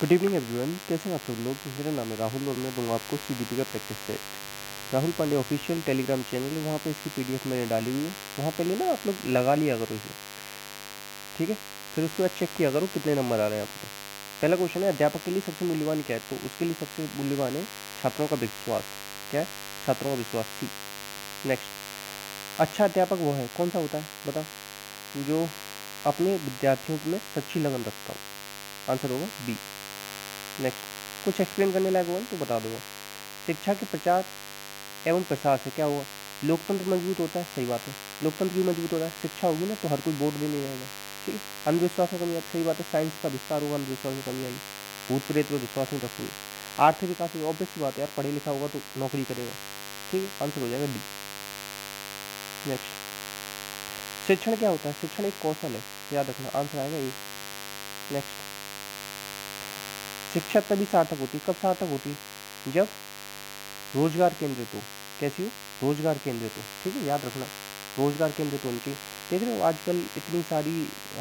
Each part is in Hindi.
गुड इवनिंग एवरीवन, कैसे हैं आप सब लोग। मेरा नाम है राहुल और मैं दूंगा आपको सीडीपी का practice set. Rahul Pandey official telegram channel है, वहाँ पे इसकी पीडीएफ मैंने डाली हुई है। वहाँ पहले ना आप लोग लगा लिया करो इसे, ठीक है। फिर उसके बाद चेक किया करो कितने नंबर आ रहे हैं आपके। पहला क्वेश्चन है, अध्यापक के लिए सबसे मूल्यवान क्या है? तो उसके लिए सबसे मूल्यवान है छात्रों का विश्वास। क्या है? छात्रों का विश्वास, सी। नेक्स्ट, अच्छा अध्यापक वो है, कौन सा होता है बताओ? जो अपने विद्यार्थियों में सच्ची लगन रखता हो। आंसर होगा बी। नेक्स्ट, कुछ एक्सप्लेन करने लायक हुआ तो बता दूंगा। शिक्षा के प्रचार एवं प्रसार से क्या हुआ? लोकतंत्र मजबूत होता है। सही बात है। लोकतंत्र क्यों मजबूत होता है? शिक्षा होगी ना तो हर कोई वोट देने जाएगा, ठीक है। अंधविश्वास में कमी आती, सही बात है। साइंस का विस्तार होगा, अंधविश्वास में कमी आएगी। भूत प्रेत में विश्वास नहीं रखोगे। आर्थिक विकास में ऑब्वियस सी बात है यार, पढ़े लिखा होगा तो नौकरी करेगा, ठीक है। आंसर हो जाएगा डी। नेक्स्ट, शिक्षण क्या होता है? शिक्षण एक कौशल है, याद रखना। आंसर आएगा ए। नेक्स्ट, शिक्षा तभी सार्थक होती है, कब सार्थक होती है? जब रोजगार केंद्रित हो। कैसी हो? रोजगार केंद्रित हो, ठीक है, याद रखना। रोजगार केंद्रित हो उनकी। देख रहे हो आजकल इतनी सारी,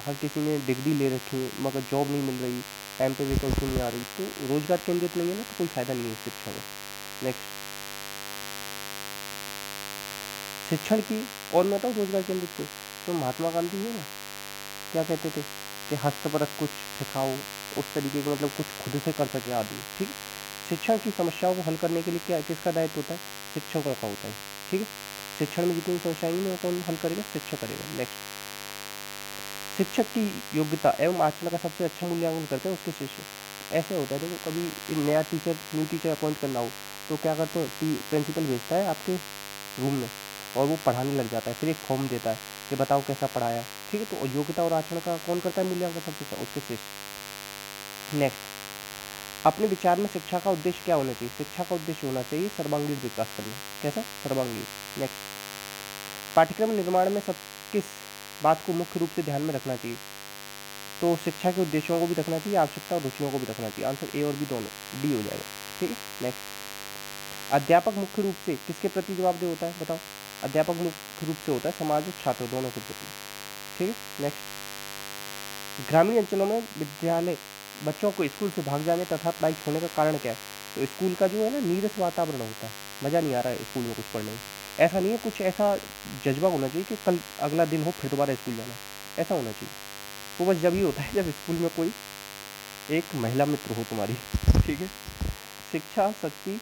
हर किसी ने डिग्री ले रखी है मगर जॉब नहीं मिल रही, टाइम पे वैकेंसी नहीं आ रही, तो रोजगार केंद्रित नहीं है ना, तो कोई फायदा नहीं है शिक्षा का। नेक्स्ट, शिक्षण की और मैं बताऊँ रोजगार केंद्रित को, तो महात्मा गांधी है ना, क्या कहते थे कि हस्तपरक कुछ सिखाओ, उस तरीके का, मतलब कुछ खुद से कर सके आदमी, ठीक है। शिक्षण की समस्याओं को हल करने के लिए क्या किसका दायित्व होता है? शिक्षकों का होता है, ठीक है। शिक्षण में जितनी समस्याएं हैं कौन हल करेगा? शिक्षक करेगा। नेक्स्ट, शिक्षक की योग्यता एवं आचरण का सबसे अच्छा मूल्यांकन करते हैं उसके शिष्य। ऐसे होता है, देखो कभी नया टीचर, न्यू टीचर अपॉइंट करना हो तो क्या करते हैं, प्रिंसिपल भेजता है आपके रूम में और वो पढ़ाने लग जाता है, फिर एक फॉर्म देता है कि बताओ कैसा पढ़ाया, ठीक है। तो योग्यता और आचरण का कौन करता है मूल्यांकन? सबसे अच्छा उसके शिष्य। नेक्स्ट, अपने विचार में शिक्षा का उद्देश्य क्या होना चाहिए? शिक्षा का उद्देश्य होना चाहिए सर्वांगीण विकास करना। कैसा? सर्वांगीण। नेक्स्ट, पाठ्यक्रम निर्माण में सब किस बात को मुख्य रूप से ध्यान में रखना चाहिए? तो शिक्षा के उद्देश्यों को भी रखना चाहिए, आवश्यकता और रुचियों को भी रखना चाहिए। आंसर ए और बी दोनों, डी हो जाएगा, ठीक है। नेक्स्ट, अध्यापक मुख्य रूप से किसके प्रति जवाबदेह होता है? बताओ। अध्यापक मुख्य रूप से होता है समाज और छात्र दोनों के प्रति, ठीक है। नेक्स्ट, ग्रामीण अंचलों में विद्यालय बच्चों को स्कूल से भाग जाने तथा पढ़ाई छोड़ने का कारण क्या है? तो स्कूल का जो है ना, नीरस वातावरण होता है, मज़ा नहीं आ रहा है स्कूल में कुछ पढ़ने में। ऐसा नहीं है, कुछ ऐसा जज्बा होना चाहिए कि कल अगला दिन हो फिर दोबारा स्कूल जाना, ऐसा होना चाहिए। वो बस जब ही होता है जब स्कूल में कोई एक महिला मित्र हो तुम्हारी, ठीक है। शिक्षा शक्ति,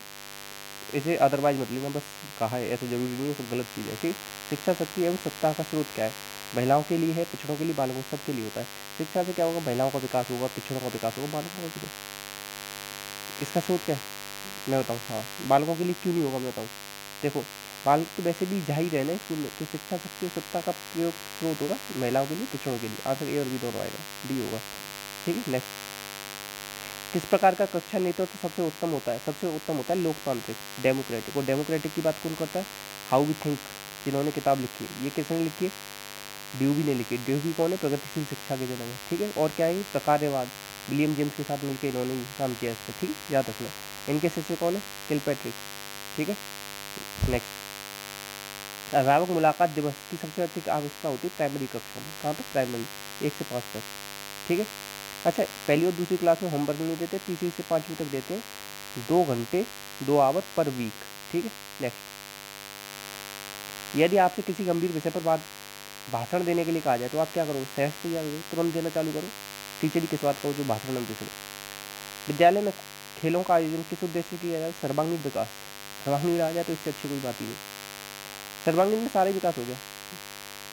इसे अदरवाइज मत लेना, बस कहा है, ऐसा जरूरी नहीं है, सब गलत चीज़ है, ठीक। शिक्षा शक्ति एवं सत्ता का स्रोत क्या है? महिलाओं के लिए है, पिछड़ों के लिए, बालकों, सबके लिए होता है। शिक्षा से क्या होगा? महिलाओं का विकास होगा, पिछड़ों का विकास होगा, बालकों का विकास। इसका स्रोत क्या है मैं बताऊँ? हाँ, बालकों के लिए क्यों नहीं होगा मैं बताऊँ। देखो, बालक तो वैसे भी जाहिर है ना स्कूल में, तो शिक्षा शक्ति और सत्ता का प्रयोग स्रोत होगा महिलाओं के लिए, पिछड़ों के लिए। आंसर ए और बी दोनों आएगा, डी होगा, ठीक है। नेक्स्ट, किस प्रकार का कक्षा नेतृत्व सबसे उत्तम होता है? सबसे उत्तम होता है लोकतांत्रिक, डेमोक्रेटिक। और डेमोक्रेटिक की बात कौन करता है? हाउ वी थिंक, जिन्होंने किताब लिखी है, ये किसने लिखी है? ड्यूबी ने लिखी। ड्यूबी कौन है? प्रगतिशील शिक्षा के जनक है, ठीक है। और क्या है? प्रकार्यवाद, विलियम जेम्स के साथ मिलकर इन्होंने काम किया इस पर, ठीक है, याद रखना। इनके शिष्य कौन है? किलपैट्रिक, ठीक है। नेक्स्ट, अभिभावक मुलाकात दिवस की सबसे अधिक आवश्यकता होती है प्राइमरी कक्षा में। कहाँ पे? प्राइमरी, 1 से 5 तक, ठीक है। अच्छा, पहली और दूसरी क्लास में होमवर्क नहीं देते, तीसरी से 5वीं तक देते हैं, 2 घंटे 2 आवर पर वीक, ठीक है। नेक्स्ट, यदि आपसे किसी गंभीर विषय पर भाषण देने के लिए कहा जाए तो आप क्या करोगे? सहज तैयार हो, तुरंत देना चालू करो। टीचर ही किस बात का हो जो भाषण न दे सके। विद्यालय में खेलों का आयोजन किस उद्देश्य से किया जाए? सर्वांगीण विकास। सर्वांगीण आ जाए तो इससे अच्छी कोई बात ही नहीं। सर्वांगीण में सारे विकास हो गया,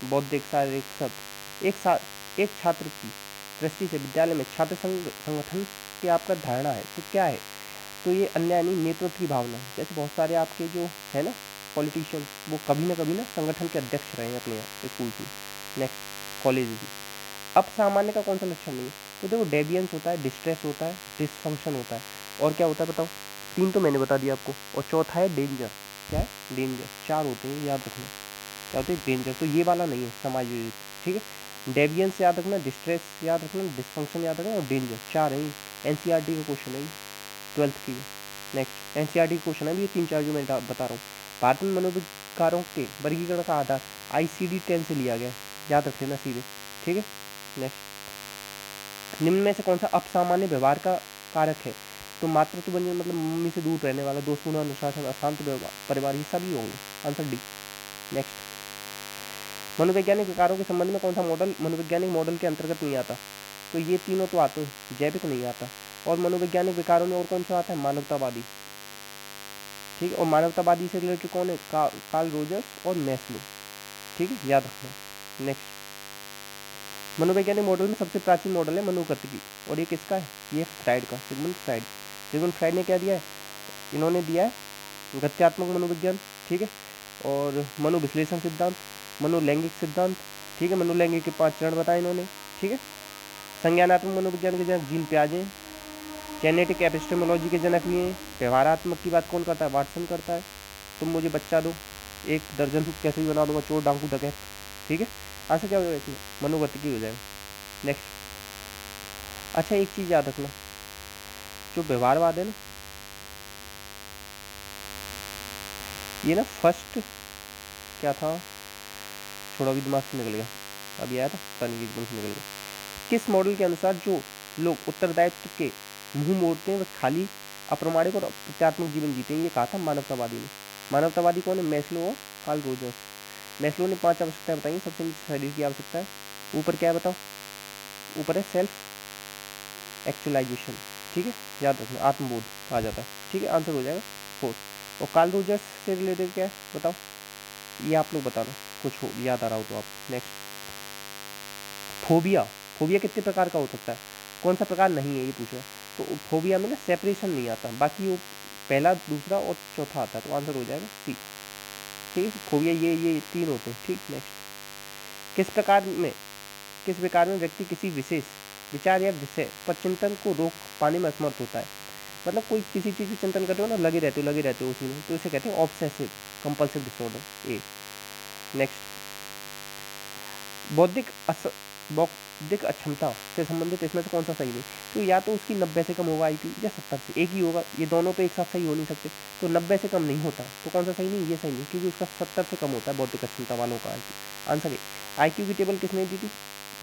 बौद्धिक, शारीरिक, सब। एक छात्र की दृष्टि से विद्यालय में छात्र संगठन की आपका धारणा है तो क्या है? तो ये अन्याय नहीं, नेतृत्व की भावना। जैसे बहुत सारे आपके जो है ना पॉलिटिशियन, वो कभी ना संगठन के अध्यक्ष रहे हैं अपने स्कूल में। नेक्स्ट, कॉलेज की। अब सामान्य का कौन सा लक्षण नहीं है? तो देखो, डेवियंस होता है, डिस्ट्रेस होता है, डिसफंक्शन होता है, और क्या होता है बताओ? 3 तो मैंने बता दिया आपको, और चौथा है डेंजर। क्या है? डेंजर। 4 होते हैं, याद रखना। क्या होते हैं? डेंजर। तो ये वाला नहीं है समाज विरोधी, ठीक है। डेवियंस याद रखना, डिस्ट्रेस याद रखना, डिसफंक्शन याद रखना, और डेंजर, 4 है। एनसीईआरटी का क्वेश्चन है 12th की। नेक्स्ट, एनसीईआरटी क्वेश्चन है ये 3-4 जो मैं बता रहा हूँ। भारत में मनोविकारों के वर्गीकरण का आधार ICD-10 से लिया गया, याद रख लेना सीधे, ठीक है। नेक्स्ट, निम्न में से कौन सा असामान्य व्यवहार का कारक है। तो मातृत्व व्यंजन मतलब मम्मी से दूर रहने वाला, दोषपूर्ण अनुशासन, अशांत परिवार, ये सभी होंगे। Answer D. नेक्स्ट, मनोवैज्ञानिक विकारों के संबंध में कौन सा मॉडल मनोवैज्ञानिक मॉडल के अंतर्गत नहीं आता? तो ये तीनों तो आते हैं, जैविक नहीं आता। और मनोवैज्ञानिक विकारों में और कौन सा आता है? मानवतावादी। ठीक है, और मानवतावादी से रिलेटेड कौन है? कार्ल रोजर्स और मैस्लो। ठीक है, याद रखना। नेक्स्ट, मनोवैज्ञानिक मॉडल में सबसे प्राचीन मॉडल है मनोगतिकी, और ये किसका है? ये फ्राइड का, सिगमंड फ्राइड। सिगमंड फ्राइड ने क्या दिया है? इन्होंने दिया है गत्यात्मक मनोविज्ञान, ठीक है, और मनोविश्लेषण सिद्धांत, मनोलैंगिक सिद्धांत, ठीक है, मनोलैंगिक के 5 चरण बताए इन्होंने, ठीक है। संज्ञानात्मक मनोविज्ञान के जनक जीन पियाजे हैं। जेनेटिक एपिस्टेमोलॉजी के जनक भी हैं। व्यवहारात्मक की बात कौन करता है? वाटसन करता है। तुम मुझे बच्चा दो, 1 दर्जन कैसे भी बना दूंगा, चोर डाकू डकैत। ठीक है, आंसर क्या हो जाएगा इसमें? मनोगतिकी हो जाएगा। नेक्स्ट, अच्छा एक चीज याद रखना, जो व्यवहारवाद है ना, ये ना फर्स्ट क्या था, छोड़ा भी दिमाग से निकल गया, अभी आया था पता नहीं एकदम से निकल गया। किस मॉडल के अनुसार जो लोग उत्तरदायित्व के मुंह मोड़ते हैं वे खाली, अप्रामाणिक और प्रत्यात्मक जीवन जीते हैं? ये कहा था मानवतावादी ने। मानवतावादी कौन है? मैस्लो और कार्ल रोजर्स। मैस्लो ने 5 आवश्यकताएं बताई। सबसे नीचे शरीर की आवश्यकता है, ऊपर क्या है बताओ? ऊपर है सेल्फ एक्चुअलाइजेशन, ठीक है, याद रखना, आत्मबोध कहा जाता है। ठीक है, आंसर हो जाएगा 4। और कार्ल रोजर्स से रिलेटेड क्या है बताओ? ये आप लोग बताना, कुछ हो याद आ रहा हो तो आप। Next, phobia. फोबिया कितने प्रकार का हो सकता है? कौन सा प्रकार नहीं है ये पूछा है। तो फोबिया में ना सेपरेशन नहीं आता, बाकी वो पहला, दूसरा और चौथा आता है, तो आंसर हो जाएगा सी। ठीक है, फोबिया ये 3 होते हैं। ठीक, नेक्स्ट, किस प्रकार में व्यक्ति किसी विशेष विचार या विषय पर चिंतन को रोक पाने में असमर्थ होता है? मतलब कोई किसी चीज़ की चिंतन करते हो ना, लगे रहते हो उसी में, तो इसे कहते हैं ऑब्सेसिव कंपल्सिव डिसऑर्डर, ए। नेक्स्ट, बौद्धिक अक्षमता से संबंधित इसमें से कौन सा सही नहीं? तो या तो उसकी 90 से कम होगा IQ, या 70 से, एक ही होगा, ये दोनों तो एक साथ सही हो नहीं सकते। तो 90 से कम नहीं होता, तो कौन सा सही नहीं? ये सही नहीं, क्योंकि उसका 70 से कम होता है बौद्धिक अक्षमता वालों का IQ। आंसर है। IQ की टेबल किसने दी थी?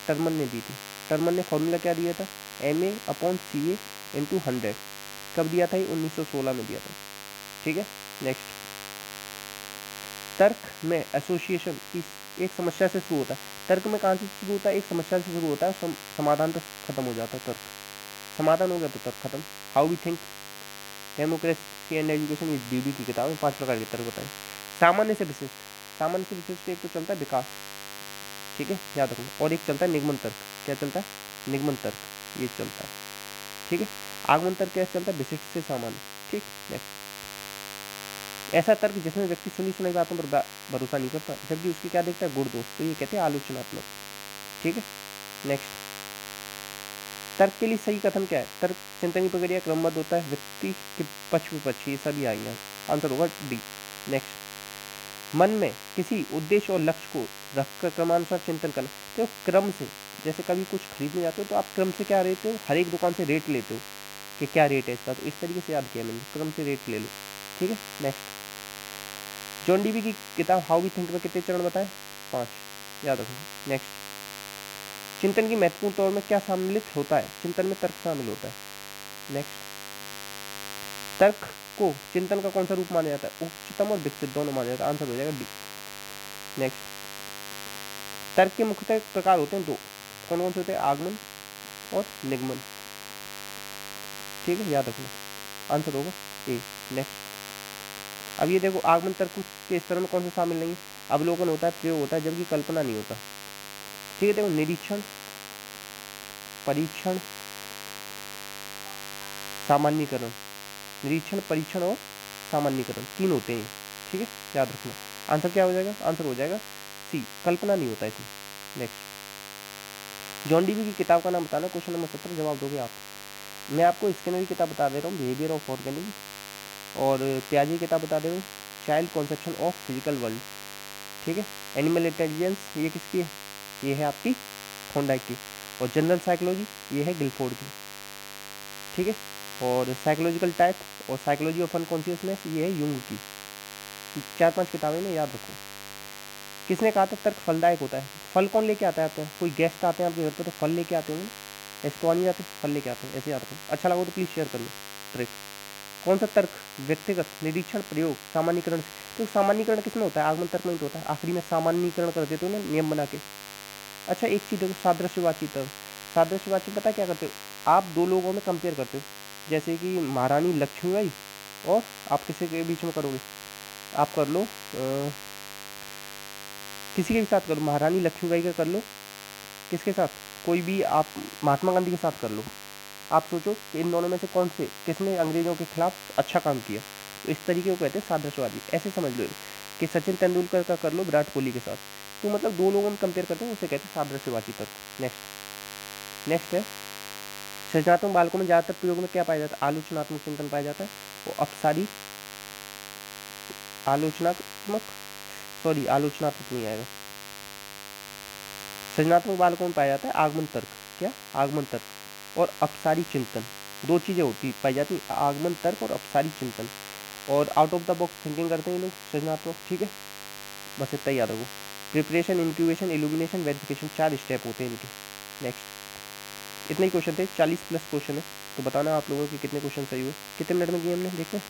टर्मन ने दी थी। टर्मन ने फॉर्मूला क्या दिया था? MA/CA × 100। कब दिया था ये? 1916 में दिया था। ठीक है, नेक्स्ट, तर्क में एसोसिएशन एक समस्या से शुरू होता है। तर्क में कहाँ से शुरू होता है? एक समस्या से शुरू होता है, समाधान तक खत्म हो जाता है तर्क। समाधान हो गया तो तर्क खत्म। How we think, democracy and education, ये DB की किताब है। 5 प्रकार के तर्क बताए। सामान्य से विशिष्ट, सामान्य से विशिष्ट एक तो चलता है विकास, ठीक है, याद रखना, और एक चलता है निगमन तर्क। क्या चलता है? निगमन तर्क, ये चलता है। ठीक है, आगमन तर्क क्या चलता है? विशिष्ट से सामान्य। ठीक, नेक्स्ट, ऐसा तर्क जिसमें व्यक्ति सुनी सुनाई बातों पर भरोसा नहीं करता, जबकि उसके क्या देखता है? गुण दोष, तो ये कहते हैं आलोचनात्मक। ठीक है, नेक्स्ट, तर्क के लिए सही कथन क्या है? तर्क चिंतन की प्रक्रिया क्रमबद्ध होता है, व्यक्ति के पक्ष विपक्ष, ये सभी आएंगे, आंसर होगा डी। नेक्स्ट, मन में किसी उद्देश्य और लक्ष्य को रखकर क्रमानुसार चिंतन करना। तो क्रम से, जैसे कभी कुछ खरीदने जाते हो तो आप क्रम से क्या लेते हो? हर एक दुकान से रेट लेते हो कि क्या रेट है इसका, तो इस तरीके से याद किया मैंने, क्रम से रेट ले लो। ठीक है, नेक्स्ट, जॉन डीवी की किताब हाउ वी थिंक में कितने चरण बताएं? 5, याद रखो। नेक्स्ट, चिंतन की महत्वपूर्ण तौर में क्या सम्मिलित होता है? चिंतन में तर्क शामिल होता है। नेक्स्ट, तर्क को चिंतन का कौन सा रूप माना जाता है? उच्चतम और विकसित दोनों माना जाता है, आंसर हो जाएगा डी। नेक्स्ट, तर्क के मुख्यतः प्रकार होते हैं 2, कौन कौन से होते हैं? आगमन और निगमन। ठीक है, याद रखना, आंसर होगा ए। नेक्स्ट, अब ये देखो, आगमन तर्क के स्तर में कौन सा शामिल नहीं है? अवलोकन होता है, प्रयोग होता है, जबकि कल्पना नहीं होता। ठीक है, देखो, निरीक्षण, परीक्षण, सामान्यीकरण, निरीक्षण, परीक्षण और सामान्यीकरण 3 होते हैं। ठीक है, याद रखना, आंसर क्या हो जाएगा? आंसर हो जाएगा सी, कल्पना नहीं होता इसमें। नेक्स्ट, जॉन डीवी की किताब का नाम बताना, क्वेश्चन नंबर 17 जवाब दोगे आप। मैं आपको स्किनर की किताब बता दे रहा हूँ, बिहेवियर ऑफ ऑर्गेनिज्म, और पियाजे की किताब बता दे रहा हूँ, child conception of physical world. ठीक है, एनिमल इंटेलिजेंस, ये किसकी है? ये है आपकी थॉर्नडाइक की। और जनरल साइकोलॉजी, ये है गिलफोर्ड की। ठीक है, और साइकोलॉजिकल टाइप और साइकोलॉजी ऑफ अनकॉन्शियसनेस, ये है यूंग की। 4-5 किताबें ना, याद रखो। किसने कहा था तर्क फलदायक होता है? फल कौन लेके आता है? कोई गेस्ट आते हैं आपके घर पर तो फल लेके आते होंगे, ऐसे तो आ नहीं जाते, हल लेके आते हैं, ऐसे आता हूँ। अच्छा लगा तो प्लीज़ शेयर कर लो ट्रिक। कौन सा तर्क? व्यक्तिगत निरीक्षण प्रयोग सामान्यकरण। तो सामान्यकरण किसमें होता है? आगमन तर्क में तो होता है, आखिरी में सामान्यकरण कर देते हो ना नियम बना के। अच्छा एक चीज़ देखो, सादृश्यवाची तर्क। सादृश्यवाची पता क्या करते हो? आप दो लोगों में कंपेयर करते हो, जैसे कि महारानी लक्ष्मीबाई और आप किसी के बीच में करोगे, आप कर लो किसी के भी साथ करो, महारानी लक्ष्मीबाई का कर लो, किसके साथ, कोई भी आप महात्मा गांधी के साथ कर लो। आप सोचो कि इन दोनों में से कौन से, किसने अंग्रेजों के खिलाफ अच्छा काम किया। तो इस तरीके को कहते हैं सादृश्यवादी। ऐसे समझ लो कि सचिन तेंदुलकर का कर लो विराट कोहली के साथ, तो मतलब दो लोगों में कंपेयर करते हैं, उसे कहते हैं सादृश्यवादी तत्व। नेक्स्ट है सृजनात्मक बालकों में ज़्यादातर प्रयोग में क्या पाया जाता है? आलोचनात्मक चिंतन पाया जाता है, और अपसारी आलोचनात्मक नहीं आएगा। सृजनात्मक बालकों में पाया जाता है आगमन तर्क। क्या? आगमन तर्क और अपसारी चिंतन, दो चीज़ें होती पाई जाती, आगमन तर्क और अपसारी चिंतन। और out of the box thinking करते हैं ये लोग सृजनात्मक, ठीक है। बस इतना ही याद रखो। Preparation, incubation, illumination, verification, 4 step होते हैं इनके। नेक्स्ट इतने ही क्वेश्चन थे, 40+ क्वेश्चन है, तो बताना आप लोगों के कितने क्वेश्चन सही हुए। कितने मिनट में किए हमने देखते हैं।